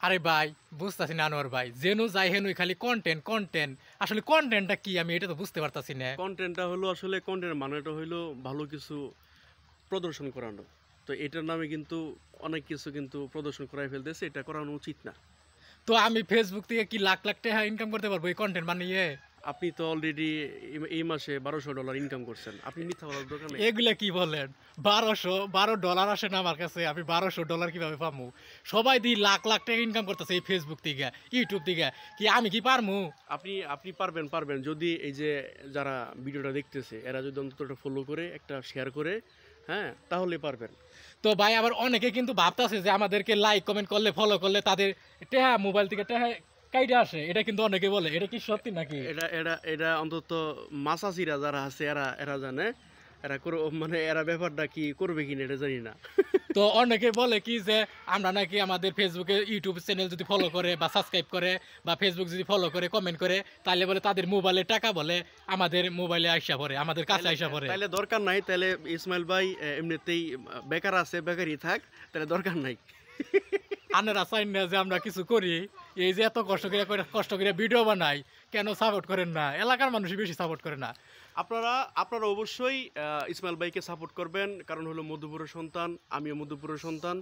আরে ভাই বুঝতাছি না আনোয়ার ভাই, যেন যাই হেন খালি কন্টেন্ট কন্টেন্ট। আসলে কন্টেন্টটা কি আমি এটা তো বুঝতে পারতাছি না। কন্টেন্টটা হলো আসলে কন্টেন্ট মানেটা হলো ভালো কিছু প্রদর্শন করানো। তো এটার নামে কিন্তু অনেক কিছু কিন্তু প্রদর্শন করাই ফেলতেছে, এটা করানো উচিত না। তো আমি ফেসবুক থেকে কি লাখ লাখ টাকা ইনকাম করতে পারবো এই কন্টেন্ট বানিয়ে? আপনি তো অলরেডি এই মাসে $1200 ইনকাম করছেন, আপনি মিথ্যা বলার দরকার নেই। এগুলা কি বলেন? 1200 আসে না আমার কাছে, আমি $1200 কিভাবে পাবো? সবাই দি লাখ লাখ টাকা ইনকাম করতেছে এই ফেসবুক থেকে, ইউটিউব থেকে। কি আমি কি পারমু? আপনি আপনি পারবেন যদি এই যে যারা ভিডিওটা দেখতেছে এরা যদি অন্তত একটা ফলো করে একটা শেয়ার করে, হ্যাঁ, তাহলে পারবেন। তো ভাই আবার অনেকে কিন্তু ভাবতাছে যে আমাদেরকে লাইক কমেন্ট করলে ফলো করলে তাদের টেহা মোবাইল থেকে টেহা কাইটা আসে, এটা কিন্তু অনেকে বলে। এটা কি সত্যি নাকি? এটা এটা এটা অন্তত মাসাসিরা যারা আছে এরা এরা জানে, এরা মানে এরা ব্যাপারটা কি করবে কিনা এটা জানি না। তো অনেকে বলে কি যে আমরা নাকি আমাদের ফেসবুকে ইউটিউব চ্যানেল যদি ফলো করে বা সাবস্ক্রাইব করে বা ফেসবুক যদি ফলো করে কমেন্ট করে, তাহলে বলে তাদের মোবাইলে টাকা বলে আমাদের মোবাইলে আইসা পড়ে, আমাদের কাছে আইসা পড়ে। তাহলে দরকার নাই, তাহলে ইসমাইল ভাই এমনিতেই বেকার আছে, বেকারই থাক, তাহলে দরকার নাই। আনারা চাই না যে আমরা কিছু করি। এই যে এত কষ্ট করে ভিডিও বানাই, কেন সাপোর্ট করেন না? এলাকার মানুষই বেশি সাপোর্ট করে না। আপনারা আপনারা অবশ্যই ইসমাইল ভাইকে সাপোর্ট করবেন, কারণ হলো মধুপুরের সন্তান, আমিও মধুপুরের সন্তান।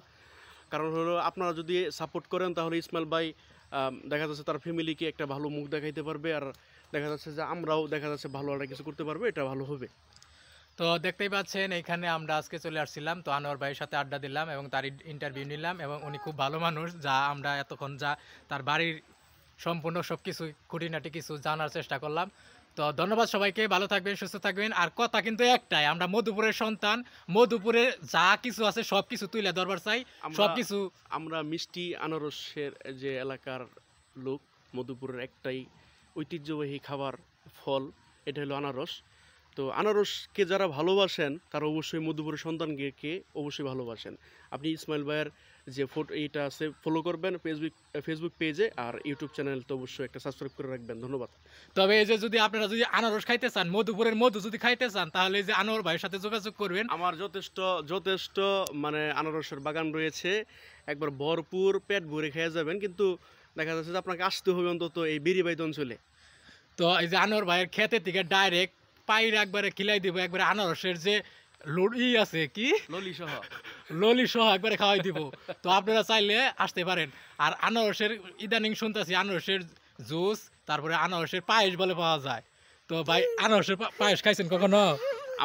কারণ হলো আপনারা যদি সাপোর্ট করেন তাহলে ইসমাইল ভাই দেখা যাচ্ছে তার ফ্যামিলিকে একটা ভালো মুখ দেখাইতে পারবে, আর দেখা যাচ্ছে যে আমরাও দেখা যাচ্ছে ভালো একটা কিছু করতে পারবো, এটা ভালো হবে। তো দেখতেই পাচ্ছেন এইখানে আমরা আজকে চলে আসছিলাম, তো আনোয়ার ভাইয়ের সাথে আড্ডা দিলাম এবং তার ইন্টারভিউ নিলাম, এবং উনি খুব ভালো মানুষ, যা আমরা এতক্ষণ যা তার বাড়ির সম্পূর্ণ সব কিছু খুঁটিনাটি কিছু জানার চেষ্টা করলাম। তো ধন্যবাদ সবাইকে, ভালো থাকবেন, সুস্থ থাকবেন। আর কথা কিন্তু একটাই, আমরা মধুপুরের সন্তান, মধুপুরে যা কিছু আছে সব কিছু তুলে ধরবার চাই, সব কিছু। আমরা মিষ্টি আনারসের যে এলাকার লোক, মধুপুরের একটাই ঐতিহ্যবাহী খাবার ফল, এটা হলো আনারস। তো আনারসকে যারা ভালোবাসেন তারা অবশ্যই মধুপুরের সন্তানকে অবশ্যই ভালোবাসেন। আপনি ইসমাইল ভাইয়ের যে এইটা আছে ফলো করবেন ফেসবুক পেজে, আর ইউটিউব চ্যানেল তো অবশ্যই একটা সাবস্ক্রাইব করে রাখবেন। ধন্যবাদ। তবে এই যে যদি আপনারা যদি আনারস খাইতে চান, মধুপুরের মধু যদি খাইতে চান, তাহলে এই যে আনোয়ার ভাইয়ের সাথে যোগাযোগ করবেন। আমার যথেষ্ট যথেষ্ট মানে আনারসের বাগান রয়েছে, একবার ভরপুর পেট ভরে খেয়ে যাবেন, কিন্তু দেখা যাচ্ছে যে আপনাকে আসতে হবে অন্তত এই বেরিবাইদ অঞ্চলে। তো এই যে আনোয়ার ভাইয়ের খেতে থেকে ডাইরেক্ট পাইর একবারে খিলাই দিব, একবারে আনারসের যে লড়ি আছে কি ললি সহ। ললি সহ একবারে খাওয়াই দিব। তো আপনারা চাইলে আসতে পারেন। আর আনারসের ইদানিং শুনতেছি আনারসের জুস, তারপরে আনারসের পায়েস বলে পাওয়া যায়। তো ভাই আনারসের পায়েস খাইছেন কখনো?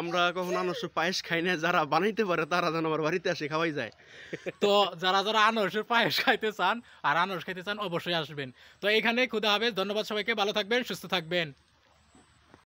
আমরা কখনো আনারসের পায়েস খাই না, যারা বানাইতে পারে তারা যেন আমার বাড়িতে আসে খাওয়াই যায়। তো যারা যারা আনারসের পায়েস খাইতে চান আর আনারস খাইতে চান অবশ্যই আসবেন। তো এখানে খুদা হাফেজ, ধন্যবাদ সবাইকে, ভালো থাকবেন, সুস্থ থাকবেন।